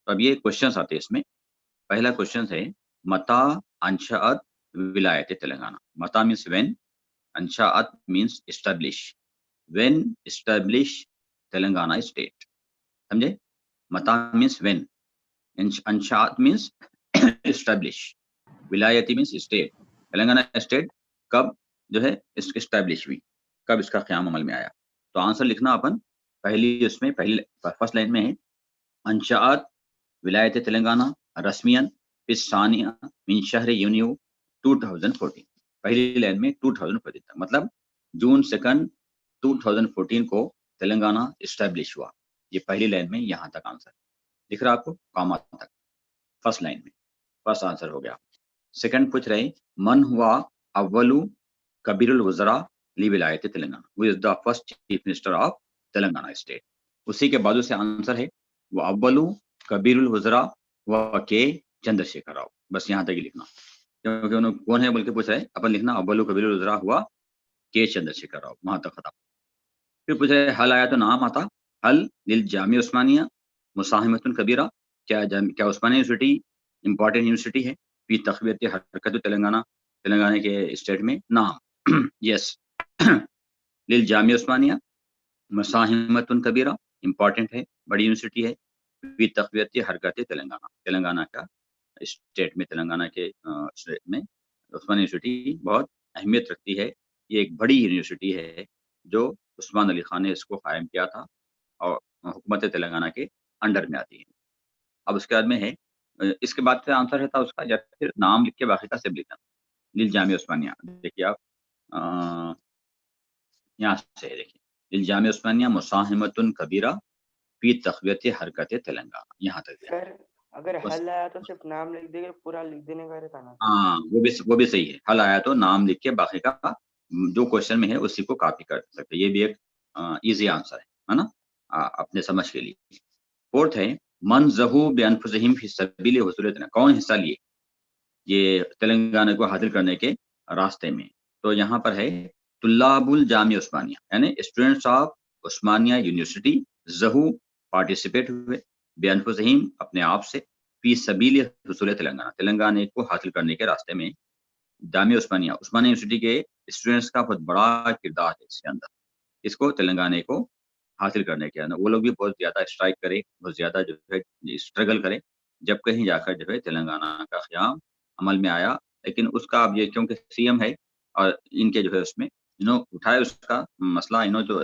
تو اب یہ کوشچنس آتے ہیں اس میں. پہلا کوشچن ہے متا انشاءت ولایت تلنگانہ. متا مینس وین, انشاءت means establish. When establish Telangana state. سمجھے؟ متا مینس وین, انشاءت مینس اسٹیبلش, ولایتی مینس اسٹیٹ. تلنگانہ اسٹیٹ کب جو ہے اس کی اسٹیبلش ہوئی, کب اس کا قیام عمل میں آیا. تو آنسر لکھنا اپن پہلی اس میں پہلی فرسٹ لائن میں ہے انشاءت ولایت تلنگانہ رسمیاً ثانیہ من شہر یونیو 2014. پہلی لائن میں 2014 تک, مطلب جون 2 2014 کو تلنگانہ اسٹیبلش ہوا. یہ پہلی لائن میں یہاں تک آنسر دکھ رہا آپ کو, کاما تک فرسٹ لائن میں. فرسٹ آنسر ہو گیا. سیکنڈ پوچھ رہے من ہوا اولو کبیر الوزراء لی ولایت Telangana, who is the first chief minister of Telangana state. اسی کے بعد سے آنسر ہے وہ اولو کبیر الوزراء و کے چندر شیکھر راؤ. بس یہاں تک ہی لکھنا, کیونکہ انہوں کون ہے بول کے پوچھ رہے, اپن لکھنا اولو کبیر الوزراء ہوا کے چندر شیکھر راؤ, وہاں تک ختم. پھر پوچھ رہے حل آیا تو نام آتا, حل للجامعہ عثمانیہ مساہمۃ کبیرہ. کیا عثمانیہ یونیورسٹی امپورٹنٹ یونیورسٹی ہے فی تقویت حرکت تلنگانہ, تلنگانہ کے اسٹیٹ میں نام. یس للجامعہ عثمانیہ مساہمۃ کبیرہ امپورٹنٹ ہے, بڑی یونیورسٹی ہے. فی تقویت حرکت تلنگانہ, تلنگانہ کا اسٹیٹ میں, تلنگانہ کے اسٹیٹ میں عثمانیہ یونیورسٹی بہت اہمیت رکھتی ہے. یہ ایک بڑی یونیورسٹی ہے جو عثمان علی خان نے اس کو قائم کیا تھا اور حکومت تلنگانہ کے انڈر میں آتی ہے. اب اس کے بعد میں ہے, اس کے بعد سے آنسر رہتا اس کا, یا پھر نام لکھ کے باقی کا سب لکھنا. للجامعہ عثمانیہ, دیکھیے آپ یہاں سے دیکھیے للجامعہ عثمانیہ مساہمۃ کبیرہ فی تقویت حرکت تلنگانہ, یہاں تک دیا. سر اگر حل آیا تو صرف نام لکھ دے گا, پورا لکھ دینے کا رہتا نا. ہاں وہ بھی صحیح ہے. حل آیا تو نام لکھ کے باقی کا جو کوشچن میں ہے اسی کو کاپی کر سکتے. یہ بھی ایک ایزی آنسر ہے نا اپنے سمجھ کے لیے. فورتھ ہے من ظہو بانفسہم فی سبیل حصول تلنگانہ. کون حصہ لیے یہ تلنگانہ کو حاصل کرنے کے راستے میں؟ تو یہاں پر ہے طلاب الجامعہ عثمانیہ, یعنی اسٹوڈنٹس آف عثمانیہ یونیورسٹی. ظہو پارٹیسپیٹ ہوئے, بانفسہم اپنے آپ سے, فی سبیل حصول تلنگانہ تلنگانہ کو حاصل کرنے کے راستے میں. جامعہ عثمانیہ یونیورسٹی کے اسٹوڈنٹس کا بہت بڑا کردار ہے اس کے اندر, اس کو تلنگانہ کو حاصل کرنے کے اندر. وہ لوگ بھی بہت زیادہ اسٹرائک کرے, بہت زیادہ جو ہے اسٹرگل کرے, جب کہیں جا کر جو ہے تلنگانہ کا قیام عمل میں آیا. لیکن اس کا اب یہ کیونکہ سی ایم ہے اور ان کے جو ہے اس میں انہوں اٹھائے اس کا مسئلہ, انہوں جو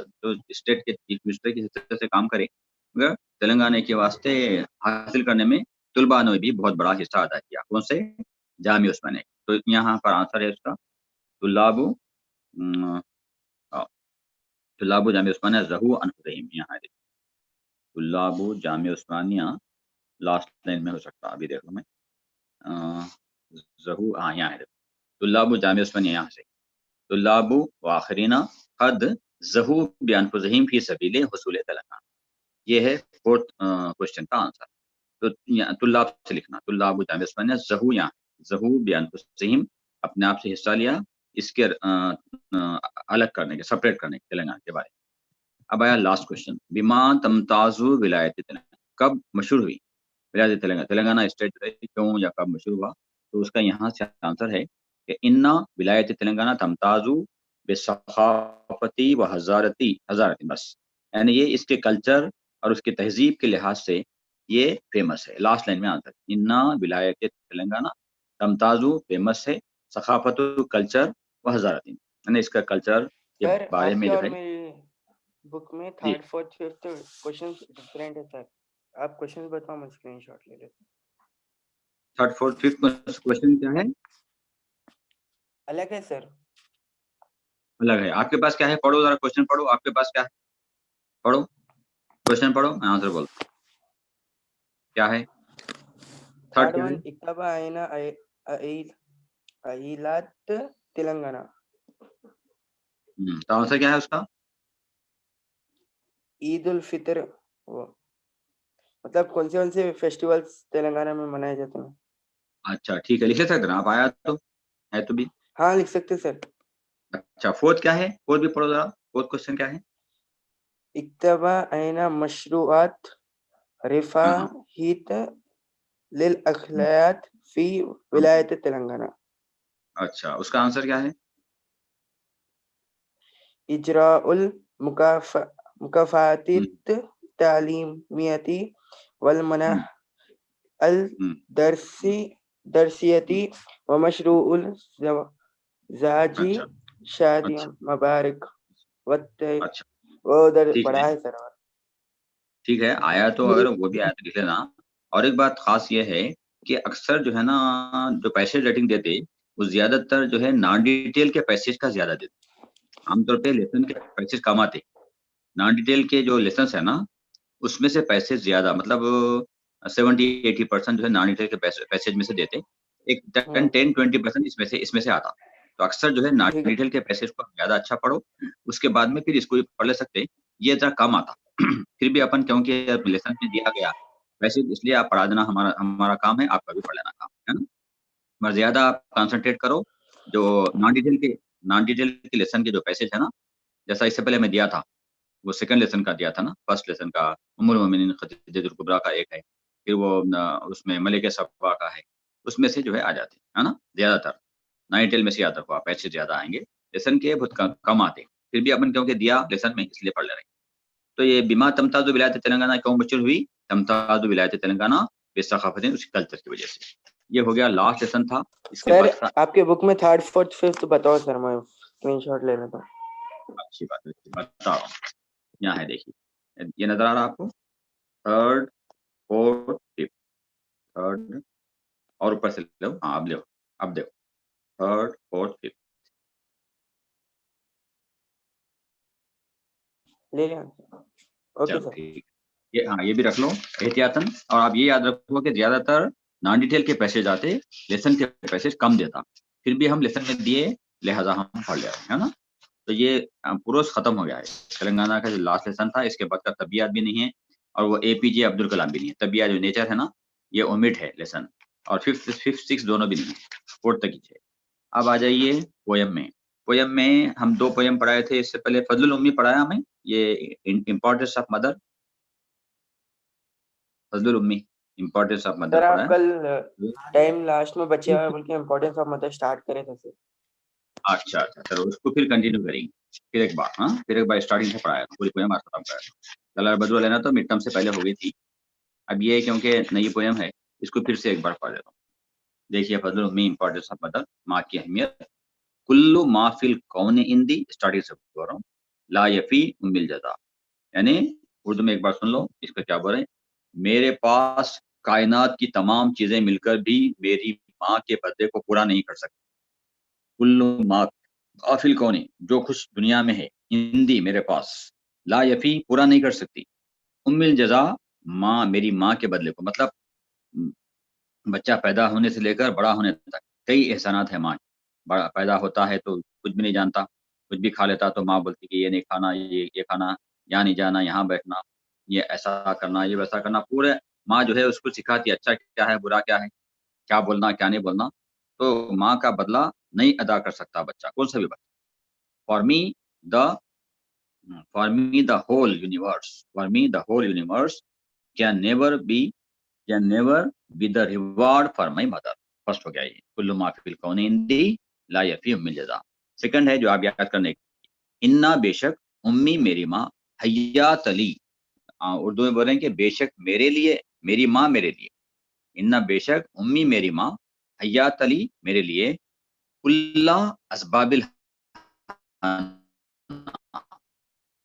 اسٹیٹ کے چیف منسٹر کی حیثیت سے کام کرے, مگر تلنگانہ کے واسطے حاصل کرنے میں طلباء نے بھی بہت بڑا حصہ ادا کیا. کون سے؟ جامعہ عثمانیہ. تو یہاں پر آنسر ہے اس کا طلاب جامعہ عثمانیہ ظہو انفسہم. یہاں ہے طلاب جامعہ عثمانیہ, لاسٹ لائن میں ہو سکتا, ابھی دیکھ لوں میں. ظہو, ہاں یہاں ہے طلاب جامعہ عثمانیہ. یہاں سے طلاب واخرین قد ظہو بانفسہم فی سبیل حصول تلنگانہ. یہ ہے فورتھ کوشچن کا آنسر. تو طلاب سے لکھنا, طلاب جامعہ عثمانیہ ظہو, یہاں ظہو بانفسہم اپنے آپ سے حصہ لیا اس کے الگ کرنے کے, سپریٹ کرنے کے تلنگانہ کے بارے میں. اب آیا لاسٹ کوشچن, بما تمتاز ولایت تلنگانہ, کب مشہور ہوئی ولایت تلنگانہ, تلنگانہ اسٹیٹ کیوں یا کب مشہور ہوا؟ تو اس کا یہاں سے آنسر ہے کہ انا ولایت تلنگانہ تمتاز بثقافتی و حضارتی, بس یعنی یہ اس کے کلچر اور اس کی تہذیب کے لحاظ سے یہ فیمس ہے. لاسٹ لائن میں آنسر, انا ولایت تلنگانہ تمتازو فیمس ہے, ثقافت کلچر و حضارتی, یعنی اس کا کلچر کے سر بارے آپ میں کے جو اور ہے. میری بک میں جی 3rd 4th 5th question different ہے سر. آپ کوشچن بتاؤ, میں اسکرین شاٹ لے لیتا ہوں. 3rd 4th 5th کوشچن کیا ہے؟ الگ ہے سر, الگ ہے. آپ کے پاس کیا ہے؟ پڑھو ذرا کوشچن پڑھو, آپ کے پاس کیا ہے؟ پڑھو کوشچن پڑھو, میں آنسر بولتا ہوں. کیا ہے تھرڈ تھرڈ کیا ون ہے؟ اکتبا آئینہ ایلات تلنگانہ. تو آنسر کیا ہے اس کا؟ عید الفطر, وہ مطلب کون سے فیسٹیولز تلنگانہ میں منائے جاتے ہیں. اچھا ٹھیک ہے, لکھ سکتے ہیں آپ, آیا تو ہے تو بھی. ہاں لکھ سکتے سر. اچھا فورتھ کیا ہے؟ فورتھ بھی پڑھو ذرا, فورتھ کوشچن کیا ہے؟ اکتبا آئینہ مشروعات رفاهية للأقليات في ولاية تلنگانہ. اچھا اس کا آنسر کیا ہے؟ إجراء المكافآت التعليمية والمنح الدراسية ومشروع الزواج اچھا شادی اچھا مبارک اچھا وہ ادھر ٹھیک پڑھا ہے ہے سر. ٹھیک ہے. آیا تو اگر وہ بھی آیا تو لکھ لینا. اور ایک بات خاص یہ ہے کہ اکثر جو ہے نا جو پیسے ریٹنگ دیتے وہ زیادہ تر جو ہے نان ڈیٹیل کے پیسج کا زیادہ دیتے. عام طور پہ لیسن کے پیسج کم آتے. نان ڈیٹیل کے جو لیسنس ہے نا اس میں سے پیسے زیادہ مطلب 70-80% جو ہے نان ڈیٹیل کے پیسج میں سے دیتے. ایک 10-20% اس میں سے آتا. تو اکثر جو ہے نان ٹھیک ہے ڈیٹیل کے پیسج کو زیادہ اچھا پڑھو. اس کے بعد میں پھر اس کو بھی پڑھ لے سکتے. یہ ذرا کم آتا. پھر بھی اپن کیونکہ لیسن میں دیا گیا ویسے اس لیے آپ پڑھا دینا ہمارا کام ہے. آپ کا بھی پڑھ لینا کام ہے نا. مگر زیادہ آپ کانسنٹریٹ کرو جو نان ڈیٹیل کے لیسن کے جو پیسج ہے نا جیسا اس سے پہلے میں دیا تھا وہ سیکنڈ لیسن کا دیا تھا نا. فرسٹ لیسن کا ام المومنین خدیجہ الکبریٰ کا ایک ہے. پھر وہ اس میں ملک صفا کا ہے. اس میں سے جو ہے آ جاتے ہے نا زیادہ تر نان ڈیٹیل میں سے آتا ہوا پیسے زیادہ آئیں گے. لیسن کے بہت کم آتے. پھر بھی اپن کیونکہ دیا لیسن میں اس لیے پڑھ لے رہے. تو یہ بیما تمتاز ولایت تلنگانہ کیوں مشہور ہوئی؟ تمتاز ولایت تلنگانہ بے ثقافت اس کلچر کی وجہ سے. یہ ہو گیا لاسٹ لیسن تھا. اس کے سر بعد آپ کے بک میں 3rd 4th 5th بتاؤ سر میں اسکرین شاٹ لے لیتا ہوں. اچھی بات ہے بتا رہا ہوں. یہاں ہے دیکھیے یہ نظر آ رہا آپ کو 3rd 4th 5th 3rd اور اوپر سے لو. ہاں اب لو اب دیکھو 3rd 4th 5th لے لیا. اوکے چلو سر. ٹھیک. یہ ہاں یہ بھی رکھ لو احتیاطاً. اور آپ یہ یاد رکھو کہ زیادہ تر نان ڈیٹیل کے پیسے جاتے لیسن کے پیسے کم دیتا. پھر بھی ہم لیسن میں دیے لہذا ہم پڑھ لے رہے ہیں نا. تو یہ پروس ختم ہو گیا ہے. تلنگانہ کا جو لاسٹ لیسن تھا اس کے بعد کا طبیعت بھی نہیں ہے اور وہ اے پی جے عبد الکلام بھی نہیں ہے. طبیعت جو نیچر ہے نا یہ اومٹ ہے لیسن. اور 5th 6 دونوں بھی نہیں ہے. 4th تک ہی ہے. اب آ جائیے پویم میں. پویم میں ہم 2 پویم پڑھائے تھے. اس سے پہلے فضل الامی پڑھایا ہمیں یہ importance of mother. Fazal الامی importance of mother سر آپ پڑھایا. کل ٹائم لاسٹ میں بچے ہوئے بول کے امپورٹینس آف مدر اسٹارٹ کرے تھے سر. اچھا چلو اس کو پھر کنٹینیو کریں گے. پھر ایک بار اسٹارٹنگ سے پڑھایا تھا. پوری پویم آج ختم کرایا تھا. کلر بدرو لینا تو مڈ ٹرم سے پہلے ہو گئی تھی. اب یہ کیونکہ نئی پویم ہے اس کو پھر سے ایک بار پڑھ دیتا ہوں. دیکھیے فضل الامی امپورٹنس آف مدر. ماں کی اہمیت. کلو ما فی الکون اندی اسٹارٹنگ سے بول رہا ہوں لا یفی ام الجزا. یعنی اردو میں ایک بار سن لو اس کا کیا بول رہے ہیں. میرے پاس کائنات کی تمام چیزیں مل کر بھی میری ماں کے بدلے کو پورا نہیں کر سکتی. کلو ما غافل کونے جو خوش دنیا میں ہے ہندی میرے پاس لا یفی پورا نہیں کر سکتی ام الجزا ماں میری ماں کے بدلے کو. مطلب بچہ پیدا ہونے سے لے کر بڑا ہونے تک کئی احسانات ہیں ماں. بڑا پیدا ہوتا ہے تو کچھ بھی نہیں جانتا. کچھ بھی کھا لیتا تو ماں بولتی کہ یہ نہیں کھانا یہ کھانا یہاں نہیں جانا یہاں بیٹھنا یہ ایسا کرنا یہ ویسا کرنا. پورے ماں جو ہے اس کو سکھاتی اچھا کیا ہے برا کیا ہے کیا بولنا کیا نہیں بولنا. تو ماں کا بدلہ نہیں ادا کر سکتا بچہ کون سا بھی بچہ. For me the whole universe can never be the reward for my mother. First ہو گیا یہ کلو ما فی الکون عندی لا یفی ام الجزا. سیکنڈ ہے جو آپ یاد کرنے انا بے شک امی میری ماں حیات علی. اردو میں بول رہے ہیں کہ بے شک میرے لیے میری ماں میرے لیے. انا بے شک امی میری ماں حیات علی میرے لیے اللہ اسباب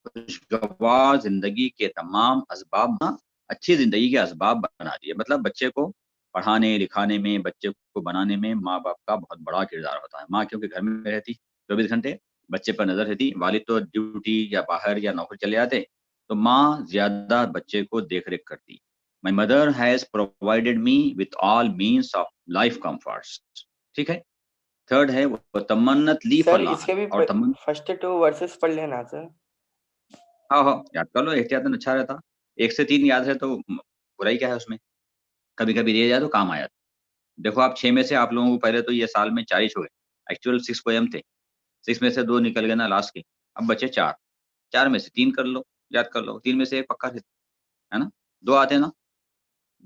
خوشگوار زندگی کے تمام اسباب اچھی زندگی کے اسباب بنا دیے. مطلب بچے کو پڑھانے لکھانے میں بچے کو بنانے میں ماں باپ کا بہت بڑا کردار ہوتا ہے. ماں کیونکہ گھر میں رہتی 24 گھنٹے بچے پر نظر رہتی. والد تو ڈیوٹی یا باہر یا نوکری چلے جاتے تو ماں زیادہ بچے کو دیکھ ریکھ کرتی. My mother has provided me with all means of life comforts. ٹھیک ہے. تھرڈ ہے وہ تمنت لی سر فلاح اس کے بھی اور فرسٹ 2 ورسز پڑھ لینا سر. ہاں یاد کر لو احتیاطاً اچھا رہتا. 1 سے 3 یاد ہے تو برائی کیا ہے اس میں. کبھی کبھی دے جائے تو کام آیا. دیکھو آپ 6 میں سے آپ لوگوں کو پہلے تو یہ سال میں 4 ہی چھوڑے. ایکچوئل 6 پویم تھے. 6 میں سے 2 نکل گئے نا لاسٹ کے. اب بچے 4 میں سے 3 کر لو یاد کر لو. 3 میں سے 1 پکا ہے نا 2 آتے نا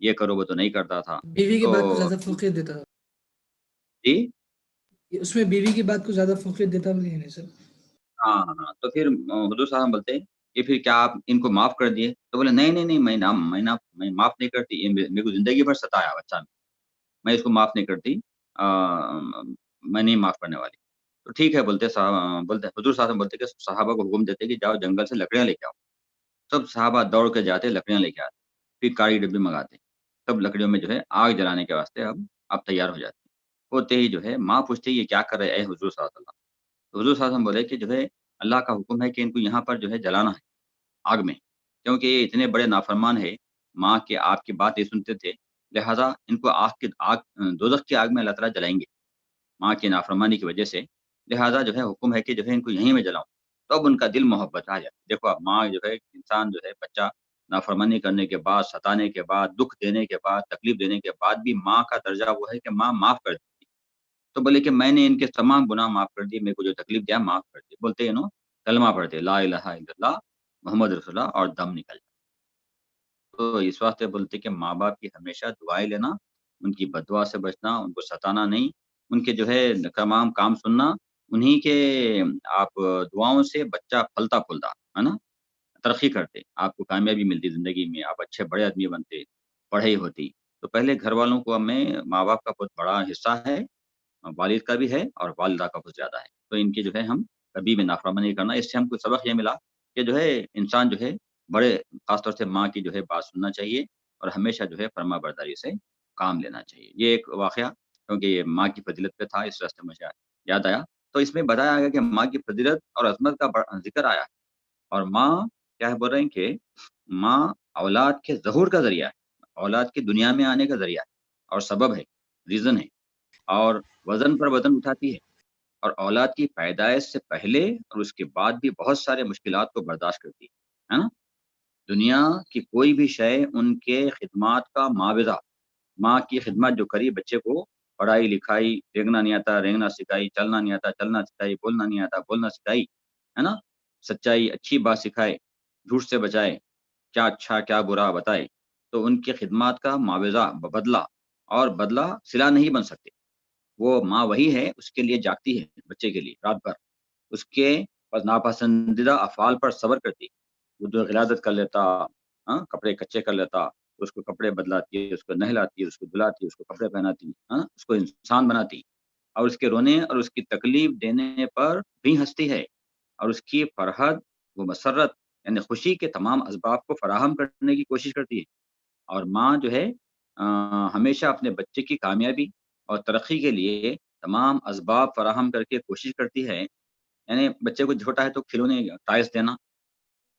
یہ کرو وہ تو نہیں کرتا تھا. بیوی کی بات کو تو زیادہ فوقیت دیتا تھا. جی اس میں بیوی کی بات کو زیادہ فوقیت دیتا بھی نہیں سر. ہاں ہاں. تو پھر حضور صاحب بولتے کہ پھر کیا آپ ان کو معاف کر دیے؟ تو بولے نہیں نہیں نہیں، میں معاف نہیں کرتی، یہ میرے کو زندگی بھر ستایا بچہ میں اس کو معاف نہیں کرتی، میں نہیں معاف کرنے والی. تو ٹھیک ہے بولتے بولتے حضور صاحب بولتے کہ صحابہ کو حکم دیتے کہ جاؤ جنگل سے لکڑیاں لے کے آؤ. سب صحابہ دوڑ کے جاتے لکڑیاں لے کے آتے، پھر کاڑی ڈبی منگاتے، سب لکڑیوں میں جو ہے آگ جلانے کے واسطے اب تیار ہو جاتے. ہوتے ہی جو ہے ماں پوچھتے یہ کیا کر رہے اے حضور صلی اللہ علیہ وسلم. تو حضور صلی اللہ علیہ وسلم بولے کہ جو ہے اللہ کا حکم ہے کہ ان کو یہاں پر جو ہے جلانا ہے آگ میں، کیونکہ یہ اتنے بڑے نافرمان ہے، ماں کے آپ کی بات نہیں سنتے تھے، لہذا ان کو دوزخ کی آگ میں اللہ تعالیٰ جلائیں گے ماں کی نافرمانی کی وجہ سے. لہذا جو ہے حکم ہے کہ جو ہے ان کو یہیں میں جلاؤں. تو اب ان کا دل محبت آ جاتی. دیکھو اب ماں جو ہے انسان جو ہے بچہ نافرمانی کرنے کے بعد، ستانے کے بعد، دکھ دینے کے بعد، تکلیف دینے کے بعد بھی ماں کا درجہ وہ ہے کہ ماں معاف کر دیتی. تو بولے کہ میں نے ان کے تمام گناہ معاف کر دیے، میرے کو جو تکلیف دیا معاف کر دی. بولتے کلمہ پڑھتے لا الہ الا اللہ محمد رسول اللہ اور دم نکل جاتا. تو اس واسطے بولتے کہ ماں باپ کی ہمیشہ دعائیں لینا، ان کی بددعا سے بچنا، ان کو ستانا نہیں، ان کے جو ہے تمام کام سننا، انہی کے آپ دعاؤں سے بچہ پھلتا پھولتا ہے نا، ترقی کرتے، آپ کو کامیابی ملتی زندگی میں، آپ اچھے بڑے آدمی بنتے، پڑھائی ہوتی. تو پہلے گھر والوں کو میں ماں باپ کا بہت بڑا حصہ ہے، والد کا بھی ہے اور والدہ کا بہت زیادہ ہے. تو ان کی جو ہے ہم کبھی بھی نافرمانی نہیں کرنا. اس سے ہم کو سبق یہ ملا کہ جو ہے انسان جو ہے بڑے خاص طور سے ماں کی جو ہے بات سننا چاہیے اور ہمیشہ جو ہے فرما برداری سے کام لینا چاہیے. یہ ایک واقعہ کیونکہ یہ ماں کی فضیلت پہ تھا، اس راستے مجھے یاد آیا. تو اس میں بتایا گیا کہ ماں کی فضیلت اور عظمت کا ذکر آیا ہے. اور ماں کیا ہے بول رہے ہیں کہ ماں اولاد کے ظہور کا ذریعہ ہے، اولاد کی دنیا میں آنے کا ذریعہ ہے اور سبب ہے، ریزن ہے، اور وزن پر وزن اٹھاتی ہے، اور اولاد کی پیدائش سے پہلے اور اس کے بعد بھی بہت سارے مشکلات کو برداشت کرتی ہے نا. دنیا کی کوئی بھی شے ان کے خدمات کا معاوضہ، ماں کی خدمت جو کری، بچے کو پڑھائی لکھائی، رینگنا نہیں آتا رینگنا سکھائی، چلنا نہیں آتا چلنا سکھائی، بولنا نہیں آتا بولنا سکھائی، ہے نا، سچائی اچھی بات سکھائے، جھوٹ سے بچائے، کیا اچھا کیا برا بتائے. تو ان کی خدمات کا معاوضہ بدلہ اور بدلہ صلہ نہیں بن سکتے. وہ ماں وہی ہے، اس کے لیے جاگتی ہے بچے کے لیے رات بھر، اس کے ناپسندیدہ افعال پر صبر کرتی. وہ جو غلادت کر لیتا، کپڑے کچے کر لیتا، اس کو کپڑے بدلاتی ہے، اس کو نہلاتی ہے، اس کو دلاتی ہے، اس کو کپڑے پہناتی، اس کو انسان بناتی، اور اس کے رونے اور اس کی تکلیف دینے پر بھی ہنستی ہے، اور اس کی فرحت و مسرت یعنی خوشی کے تمام اسباب کو فراہم کرنے کی کوشش کرتی ہے. اور ماں جو ہے ہمیشہ اپنے بچے کی کامیابی اور ترقی کے لیے تمام اسباب فراہم کر کے کوشش کرتی ہے. یعنی بچے کو چھوٹا ہے تو کھلونے ٹائلس دینا،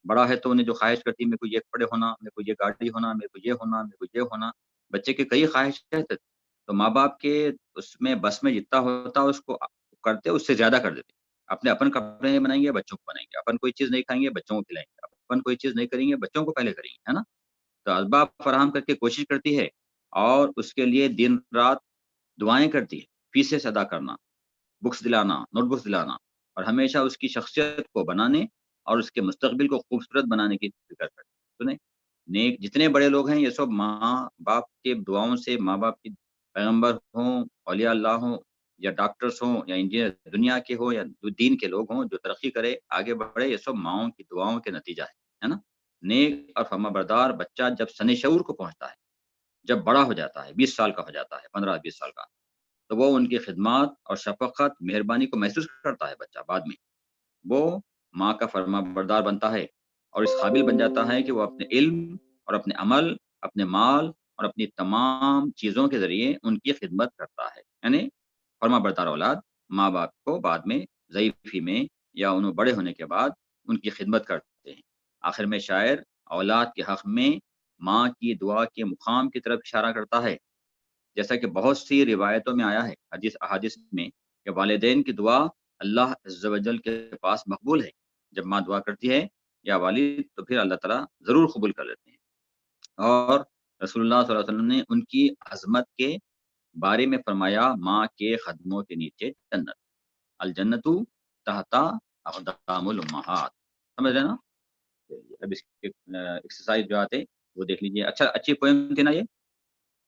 بڑا ہے تو انہیں جو خواہش کرتی ہے میرے کو یہ کپڑے ہونا، میرے کو یہ گاڑی ہونا، میرے کو یہ ہونا، میرے کو یہ ہونا. بچے کے کئی خواہشات ہیں، تو ماں باپ کے اس میں بس میں جتنا ہوتا اس کو کرتے، اس سے زیادہ کر دیتے. اپنے اپن کپڑے نہیں بنائیں گے بچوں کو بنائیں گے، اپن کوئی چیز نہیں کھائیں گے بچوں کو کھلائیں گے، اپن کوئی چیز نہیں کریں گے بچوں کو پہلے کریں گے، ہے نا. تو اسباب فراہم کر کے کوشش کرتی ہے اور اس کے لیے دن رات دعائیں کرتی ہے، فیسیں ادا کرنا، بکس دلانا، نوٹ بکس دلانا، اور ہمیشہ اس کی شخصیت کو بنانے اور اس کے مستقبل کو خوبصورت بنانے کی فکر کرتے. سنیں نیک جتنے بڑے لوگ ہیں یہ سب ماں باپ کے دعاؤں سے، ماں باپ کی پیغمبر ہوں، اولیاء اللہ ہوں، یا ڈاکٹرز ہوں، یا انجینئر دنیا کے ہوں، یا دین کے لوگ ہوں جو ترقی کرے آگے بڑھے، یہ سب ماؤں کی دعاؤں کے نتیجہ ہے نا. نیک اور فرما بردار بچہ جب سن شعور کو پہنچتا ہے، جب بڑا ہو جاتا ہے، 20 سال کا ہو جاتا ہے، 15-20 سال کا، تو وہ ان کی خدمات اور شفقت مہربانی کو محسوس کرتا ہے. بچہ بعد میں وہ ماں کا فرما بردار بنتا ہے اور اس قابل بن جاتا ہے کہ وہ اپنے علم اور اپنے عمل، اپنے مال اور اپنی تمام چیزوں کے ذریعے ان کی خدمت کرتا ہے. یعنی فرما بردار اولاد ماں باپ کو بعد میں ضعیفی میں یا انہوں بڑے ہونے کے بعد ان کی خدمت کرتے ہیں. آخر میں شاعر اولاد کے حق میں ماں کی دعا کے مقام کی طرف اشارہ کرتا ہے، جیسا کہ بہت سی روایتوں میں آیا ہے، احادیث میں، کہ والدین کی دعا اللہ عز و جل کے پاس مقبول ہے. جب ماں دعا کرتی ہے یا والد تو پھر اللہ تعالیٰ ضرور قبول کر لیتے ہیں. اور رسول اللہ صلی اللہ علیہ وسلم نے ان کی عظمت کے بارے میں فرمایا، ماں کے قدموں کے نیچے جنت، الجنت تحت اقدام الامہات. سمجھ رہے نا. اب اس کے ایکسرسائز جو آتے وہ دیکھ لیجیے. اچھا اچھی پوئم تھی نا یہ.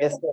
Yes, sir.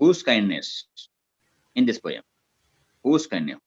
whose kindness in this poem, whose kindness,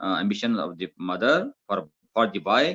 ambition of the mother for the boy,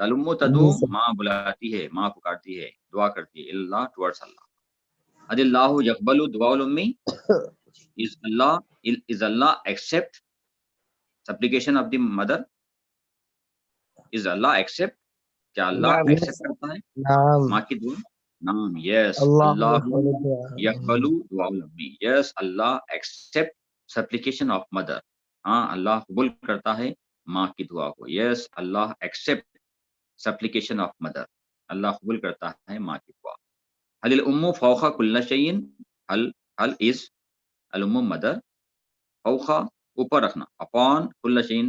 الامو تدعو ماں بلاتی ہے، ماں پکارتی ہے، دعا کرتی ہے، اللہ ٹورڈس اللہ. حد اللہ یقبل دعاء الامی، is Allah accept supplication of the mother؟ is Allah accept؟ کیا اللہ نعم. ایکسپٹ کرتا ہے نعم. ماں کی دعا؟ نعم، یس. اللہ اللہ یقبل دعاء الامی، یس اللہ ایکسپٹ سپلیکیشن آف مدر. ہاں اللہ قبول کرتا ہے ماں کی دعا کو. یس اللہ ایکسپٹ سپلیکیشن آف مدر، اللہ قبول کرتا ہے ماں کی دعا. حل الام فوق کل شیء، حل از الام مدر فوق اوپر رکھنا، اپون کل شیء،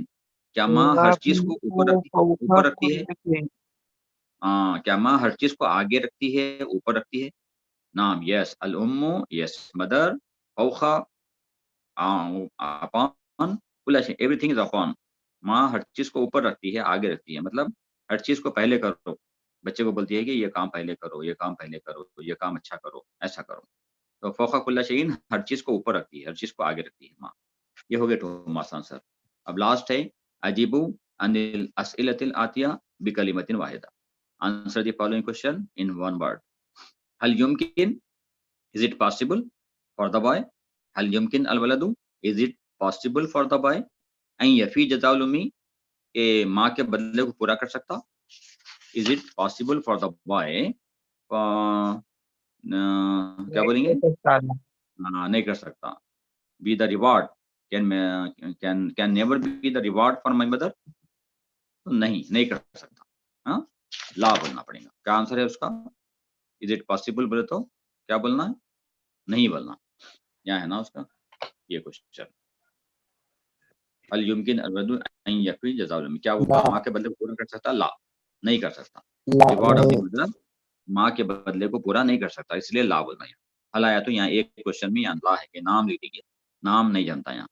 کیا ماں ہر چیز کو اوپر رکھتی ہے؟ ہاں کیا ماں ہر چیز کو آگے رکھتی ہے، اوپر رکھتی ہے؟ نعم، یس الام، یس مدر، فوق اپون کل شیء، ایوری تھنگ از اپون. ماں ہر چیز کو اوپر رکھتی ہے، آگے رکھتی ہے، مطلب ہر چیز کو پہلے کرو. بچے کو بولتی ہے کہ یہ کام پہلے کرو، یہ کام پہلے کرو، یہ کام اچھا کرو، ایسا کرو. تو فوق کل شیء ہر چیز کو اوپر رکھتی ہے، ہر چیز کو آگے رکھتی ہے ماں. یہ ہو گیا ٹو مارکس آنسر. اب لاسٹ ہے اجیبو عن الاسئلۃ الآتیہ بکلمۃ واحدہ. Answer the following question in one word. هل يمكن، is it possible for the boy؟ هل يمكن الولد، is it possible for the boy ان یفی جزاء الأمی، کہ ماں کے بدلے کو پورا کر سکتا؟ is it possible for the boy کیا بولیں گے؟ نہیں کر سکتا. be the reward can never be the reward for my mother، تو نہیں کر سکتا. ہاں لا بولنا پڑے گا. کیا آنسر ہے اس کا؟ از اٹ پاسبل بولے تو کیا بولنا ہے؟ نہیں بولنا. یہاں ہے نا اس کا یہ کوشچن. المکن الولد ان یفی جزاء الأمی، کیا وہ ماں کے بدلے کو پورا کر سکتا؟ لا نہیں کر سکتا. ریوارڈ آف دی مدر، ماں کے بدلے کو پورا نہیں کر سکتا، اس لیے لا بولنا. حل آیا تو یہاں ایک کوشچن میں لا ہے کہ نام لکھ لیجیے. نام نہیں جانتا، یہاں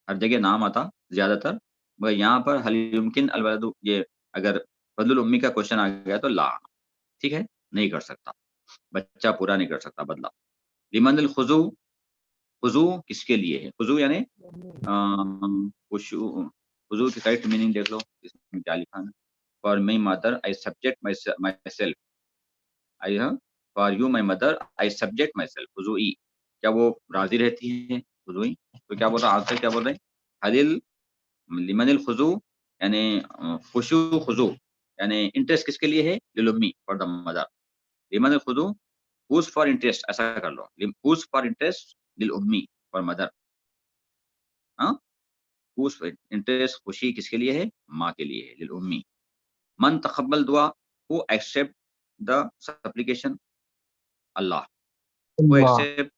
ہر جگہ نام آتا زیادہ تر، مگر یہاں پر حل یمکن الولد، یہ اگر بدل الامی کا کوشچن آ گیا تو لا. ٹھیک ہے، نہیں کر سکتا، بچہ پورا نہیں کر سکتا بدلہ. لمن الخضوع، خضوع کس کے لیے ہے؟ خضوع یعنی خضوع کی کریکٹ میننگ دیکھ لو اس میں کیا لکھا ہے. For my mother I subject myself, for you my mother I subject myself. خضوعی، کیا وہ راضی رہتی ہے؟ خضوعی. تو کیا بول رہا آنسر کیا بول رہے ہیں؟ حل لمن الخضوع یعنی خشوع خضوع یعنی انٹرسٹ کس کے لیے ہے؟ للامی، فار دا مدر. لمن الخضوع whose for interest، ایسا کر لو whose for interest للامی، فار مدر. ہاں whose for interest، خوشی کس کے لیے ہے؟ ماں کے لیے ہے، للامی. من تقبل دعا، who accept the supplication؟ Allah. who accept،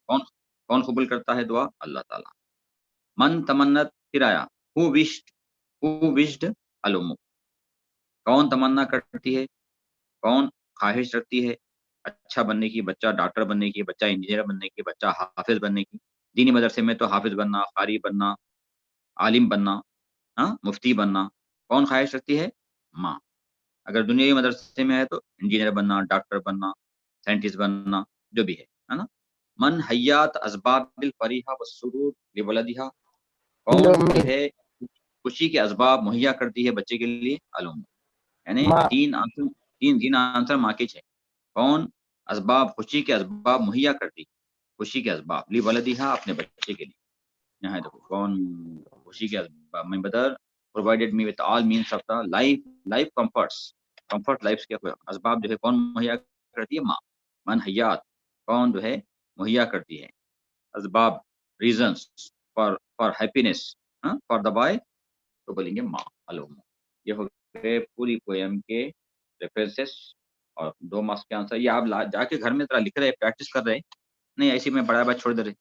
کون قبول کرتا ہے دعا؟ اللہ تعالیٰ. من تمنت، پھر آیا who wished الام، کون تمنا کرتی ہے، کون خواہش رکھتی ہے اچھا بننے کی؟ بچہ ڈاکٹر بننے کی، بچہ انجینئر بننے کی، بچہ حافظ بننے کی. دینی مدرسے میں تو حافظ بننا، قاری بننا، عالم بننا، ہاں مفتی بننا. کون خواہش رکھتی ہے؟ ماں. اگر دنیاوی مدرسے میں ہے تو انجینئر بننا، ڈاکٹر بننا، سائنٹسٹ بننا، جو بھی ہے نا. من حیات اسباب الفریحہ والسرور لولدہا، کون جو ہے خوشی کے اسباب مہیا کرتی ہے بچے کے لیے؟ الام. یعنی تین آنسر ماں کے. کون اسباب، خوشی کے اسباب مہیا کرتی، خوشی کے اسباب لولدہا، اپنے بچے کے لیے. یہاں دیکھو کون خوشی کے اسباب. my mother provided me with all means of the life comfort life کے اسباب جو ہے کون مہیا کرتی ہے؟ ماں. من حیات، کون جو ہے مہیا کرتی ہے اسباب، reasons for happiness for the boy, تو بولیں گے ماں، الام. یہ ہو گئے پوری پویم کے ریفرنسز اور 2 مارکس کے آنسر. یہ آپ جا کے گھر میں ذرا لکھ رہے، پریکٹس کر رہے، نہیں ایسی میں بڑا بات چھوڑ دے رہے.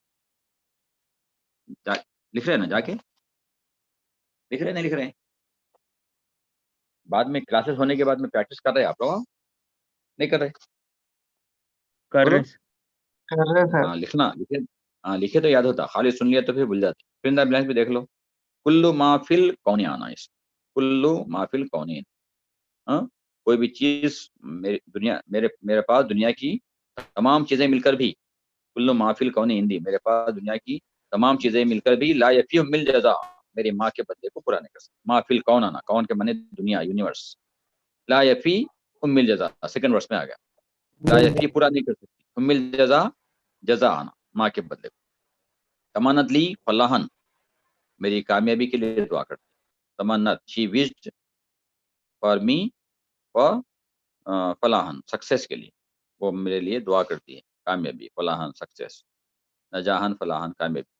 لکھ رہے نا، جا کے لکھ رہے، نہیں لکھ رہے بعد میں کلاسز ہونے کے بعد میں پریکٹس کر رہے آپ لوگ؟ نہیں کر رہے؟ کر رہے سر. ہاں لکھنا، لکھے تو یاد ہوتا، خالی سن لیا تو پھر بھول جاتے. پھر بلینک بھی دیکھ لو. کلو ما فل کون آنا، اس کلو ما فل کون، کوئی بھی چیز میرے پاس دنیا کی تمام چیزیں مل کر بھی، کلو ما فل کون ہندی، میرے پاس دنیا کی تمام چیزیں مل کر بھی لا یفی مل جزا، میری ماں کے بدلے کو پورا نہیں کر سکتا. ما فل کون آنا، کون کے معنی دنیا، یونیورس. لا یفی ام الجزا سیکنڈ ورس میں آ گیا. لا یفی پورا نہیں کر سکتی. ام الجزا جزا آنا ماں کے بدلے. تمنت لی فلاحن میری کامیابی کے لیے دعا کرتی. تمنت she wished for me for فلاحن سکسیس کے لیے وہ میرے لیے دعا کرتی ہے. کامیابی فلاحن سکسیس نجاحن فلاحن کامیابی.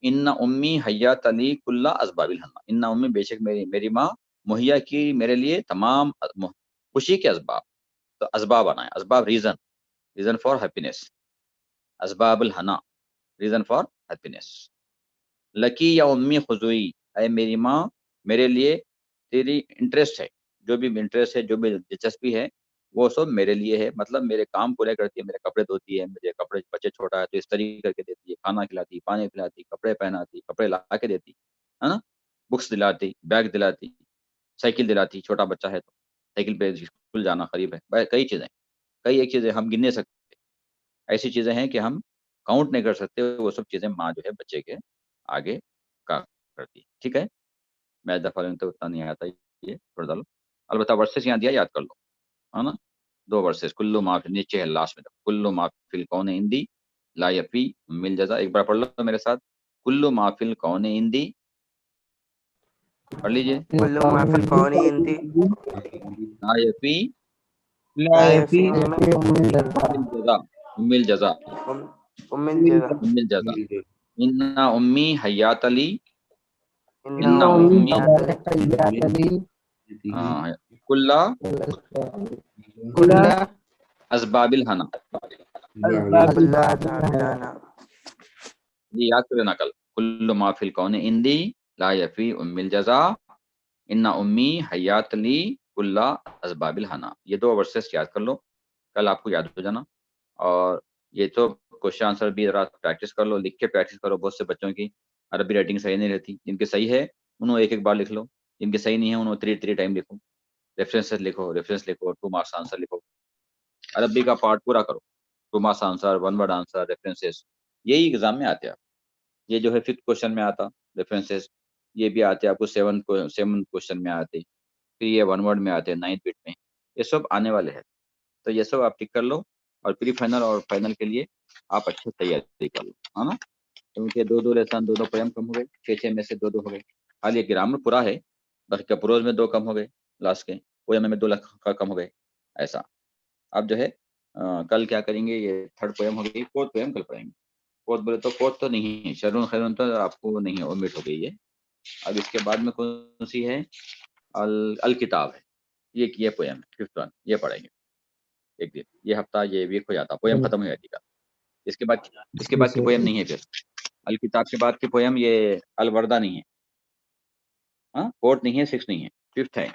ان امی حیات علی کل اسباب الحنا ان امی بے شک میری ماں مہیا کی میرے لیے تمام خوشی کے اسباب. تو اسباب آنا ہے. اسباب ریزن فار ہیپینس. اسباب الحنا ریزن فار ہیپینس. لکی یا امی خضوئی اے میری ماں میرے لیے تیری انٹرسٹ ہے جو بھی انٹرسٹ ہے جو بھی دلچسپی ہے وہ سب میرے لیے ہے. مطلب میرے کام پورے کرتی ہے میرے کپڑے دھوتی ہے میرے کپڑے بچے چھوٹا ہے تو استری کر کے دیتی ہے کھانا کھلاتی پانی پلاتی کپڑے پہناتی کپڑے لا کے دیتی ہے نا. بکس دلاتی بیگ دلاتی سائیکل دلاتی چھوٹا بچہ ہے تو سائیکل پہ اسکول جانا قریب ہے. کئی چیزیں ہم گن نہیں سکتے. ایسی چیزیں ہیں کہ ہم کاؤنٹ نہیں کر سکتے. وہ سب چیزیں ماں جو ہے بچے کے آگے کا کرتی. ٹھیک ہے میں دفعہ تو اتنا نہیں آتا یہ تھوڑا ڈالو. البتہ ورسز یہاں دیا یاد کر لو ہے نا. 2 ورسز کلو ما فی نیچے ہے لاسٹ میں کلو ما فی الکون اندی لا یفی مل جزا. ایک بار پڑھ لو میرے ساتھ کلو ما فی الکون اندی پڑھ لیجئے. کل ما فی الکون عندی لا یفی لا یفی ام الجزا ام الجزا ام الجزا. ان امی حیات علی ان امی حیات علی کل اسباب الحنا. کل اسبابنا. یہ یاد کر لینا کل. کل ما فی الکون اندی لا یفی ام الجزا ان امی حیات لی کل اسباب الحنا. یہ 2 ورسز یاد کر لو کل آپ کو یاد ہو جانا. اور یہ تو کوشچن آنسر بھی ذرا پریکٹس کر لو لکھ کے پریکٹس کرو. بہت سے بچوں کی عربی رائٹنگ صحیح نہیں رہتی. جن کے صحیح ہے انہوں ایک بار لکھ لو. جن کے صحیح نہیں ہے انہوں 3 ٹائم لکھو. ریفرنس لکھو 2 مارکس آنسر لکھو. عربی کا پارٹ پورا کرو 2 marks answer 1 word answer references. یہی ایگزام میں آتے ہیں. یہ جو ہے 5th کوشچن میں آتا ریفرنسز. یہ بھی آتے آپ کو 7 کوشچن میں آتے. پھر یہ 1 ورڈ میں آتے 9th بٹ میں. یہ سب آنے والے ہیں. تو یہ سب آپ ٹک کر لو اور پری فائنل اور فائنل کے لیے آپ اچھے تیاری کر لو ہے نا. کیونکہ 2 لیسن 2 پویم کم ہو گئے 6 میں سے 2 ہو گئے. خالی یہ گرامر پورا ہے باقی کا پروز میں 2 کم ہو گئے. لاسٹ کے پویم میں 2 کا کم ہو گئے. ایسا اب جو ہے کل کیا کریں گے. یہ 3rd پویم ہو گئی. 4th پویم کل پڑھیں گے. 4th بولے تو 4th تو نہیں ہے شرون خیرون تو آپ کو نہیں ہے اومٹ ہو گئی ہے. اب اس کے بعد میں کون سی ہے الکتاب ہے. یہ پویم ہے 5th ون یہ پڑھیں گے. ایک دن یہ ہفتہ یہ ویک ہو جاتا پویم ختم ہو جاتی کا. اس کے بعد کی پویم نہیں ہے. پھر الکتاب کے بعد کی پویم یہ الوردہ نہیں ہے. 4th نہیں ہے 6th نہیں ہے 5th ہے.